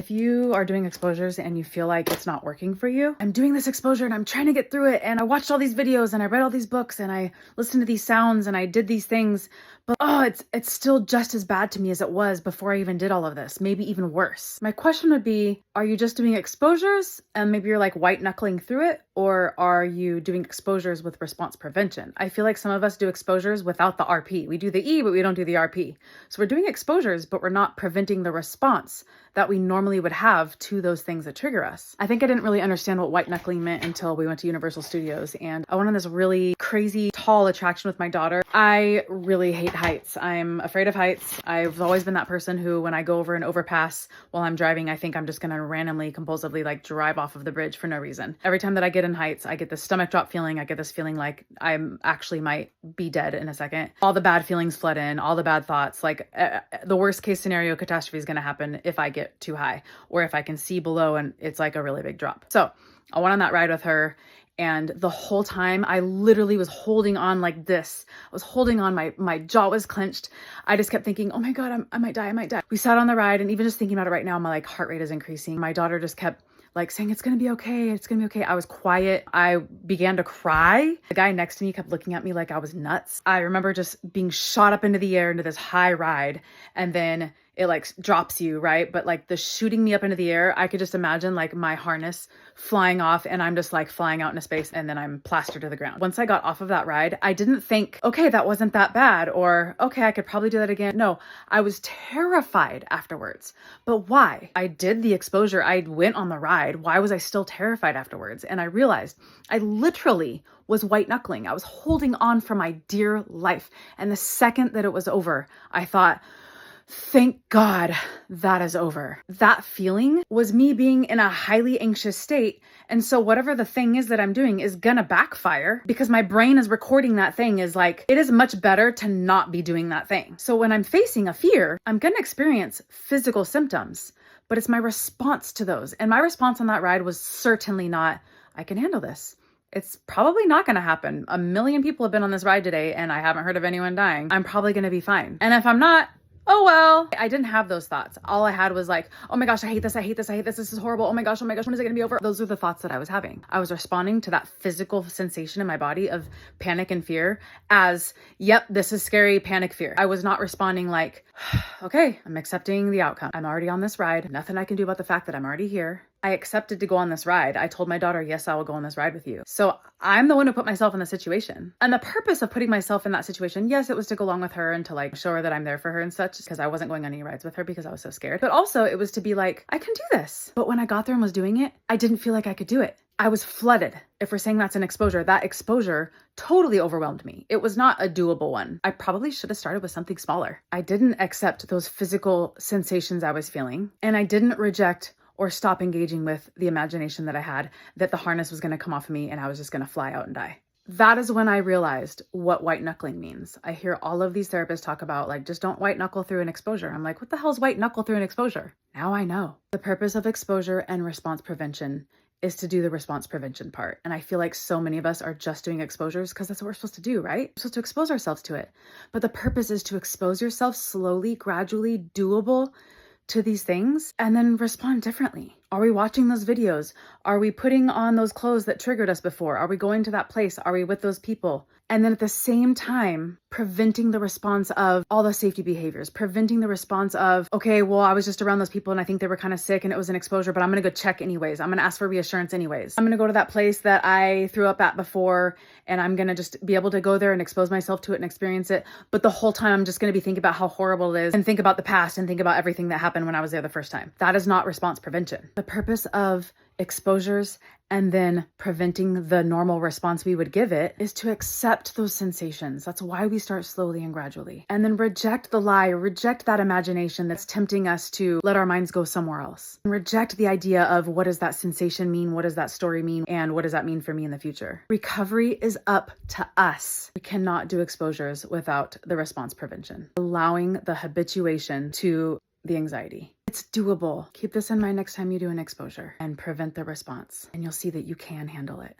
If you are doing exposures and you feel like it's not working for you, I'm doing this exposure and I'm trying to get through it, and I watched all these videos and I read all these books and I listened to these sounds and I did these things, but it's still just as bad to me as it was before I even did all of this, maybe even worse. My question would be, are you just doing exposures and maybe you're like white knuckling through it, or are you doing exposures with response prevention? I feel like some of us do exposures without the RP. We do the E, but we don't do the RP. So we're doing exposures, but we're not preventing the response that we normally would have to those things that trigger us. I think I didn't really understand what white knuckling meant until we went to Universal Studios, and I went on this really crazy tall attraction with my daughter. I really hate heights. I'm afraid of heights. I've always been that person who, when I go over an overpass while I'm driving, I think I'm just gonna randomly, compulsively like drive off of the bridge for no reason. Every time that I get in heights, I get this stomach drop feeling. I get this feeling like I'm actually might be dead in a second. All the bad feelings flood in, all the bad thoughts. Like the worst case scenario catastrophe is gonna happen if I get too high, or if I can see below and it's like a really big drop. So I went on that ride with her, and the whole time I literally was holding on like this. I was holding on, my jaw was clenched. I just kept thinking, oh my God, I might die, I might die. We sat on the ride, and even just thinking about it right now, my like heart rate is increasing. My daughter just kept like saying, it's gonna be okay, it's gonna be okay. I was quiet. I began to cry. The guy next to me kept looking at me like I was nuts. I remember just being shot up into the air into this high ride, and then it like drops you, right? But like the shooting me up into the air, I could just imagine like my harness flying off, and I'm just like flying out into space, and then I'm plastered to the ground. Once I got off of that ride, I didn't think, okay, that wasn't that bad, or okay, I could probably do that again. No, I was terrified afterwards. But why? I did the exposure. I went on the ride. Why was I still terrified afterwards? And I realized I literally was white knuckling. I was holding on for my dear life. And the second that it was over, I thought, thank God that is over. That feeling was me being in a highly anxious state. And so whatever the thing is that I'm doing is gonna backfire, because my brain is recording that thing as like, it is much better to not be doing that thing. So when I'm facing a fear, I'm gonna experience physical symptoms, but it's my response to those. And my response on that ride was certainly not, I can handle this. It's probably not going to happen. 1 million people have been on this ride today, and I haven't heard of anyone dying. I'm probably going to be fine. And if I'm not, oh well. I didn't have those thoughts. All I had was like, oh my gosh, I hate this, I hate this, I hate this, this is horrible. Oh my gosh, when is it gonna be over? Those are the thoughts that I was having. I was responding to that physical sensation in my body of panic and fear as, yep, this is scary, panic, fear. I was not responding like, okay, I'm accepting the outcome. I'm already on this ride. Nothing I can do about the fact that I'm already here. I accepted to go on this ride. I told my daughter, yes, I will go on this ride with you. So I'm the one who put myself in the situation. And the purpose of putting myself in that situation, yes, it was to go along with her and to like show her that I'm there for her and such, because I wasn't going on any rides with her because I was so scared. But also it was to be like, I can do this. But when I got there and was doing it, I didn't feel like I could do it. I was flooded. If we're saying that's an exposure, that exposure totally overwhelmed me. It was not a doable one. I probably should have started with something smaller. I didn't accept those physical sensations I was feeling, and I didn't reject or stop engaging with the imagination that I had that the harness was going to come off of me and I was just going to fly out and die. That is when I realized what white knuckling means. I hear all of these therapists talk about like, just don't white knuckle through an exposure. I'm like, what the hell is white knuckle through an exposure? Now I know. The purpose of exposure and response prevention is to do the response prevention part. And I feel like so many of us are just doing exposures because that's what we're supposed to do, right? We're supposed to expose ourselves to it. But the purpose is to expose yourself slowly, gradually, doable to these things, and then respond differently. Are we watching those videos? Are we putting on those clothes that triggered us before? Are we going to that place? Are we with those people? And then at the same time, preventing the response of all the safety behaviors, preventing the response of, okay, well, I was just around those people and I think they were kind of sick and it was an exposure, but I'm going to go check anyways. I'm going to ask for reassurance anyways. I'm going to go to that place that I threw up at before, and I'm going to just be able to go there and expose myself to it and experience it. But the whole time I'm just going to be thinking about how horrible it is and think about the past and think about everything that happened when I was there the first time. That is not response prevention. The purpose of exposures and then preventing the normal response we would give it is to accept those sensations. That's why we start slowly and gradually. And then reject the lie, reject that imagination that's tempting us to let our minds go somewhere else. And reject the idea of what does that sensation mean? What does that story mean? And what does that mean for me in the future? Recovery is up to us. We cannot do exposures without the response prevention. Allowing the habituation to the anxiety. It's doable. Keep this in mind next time you do an exposure and prevent the response, and you'll see that you can handle it.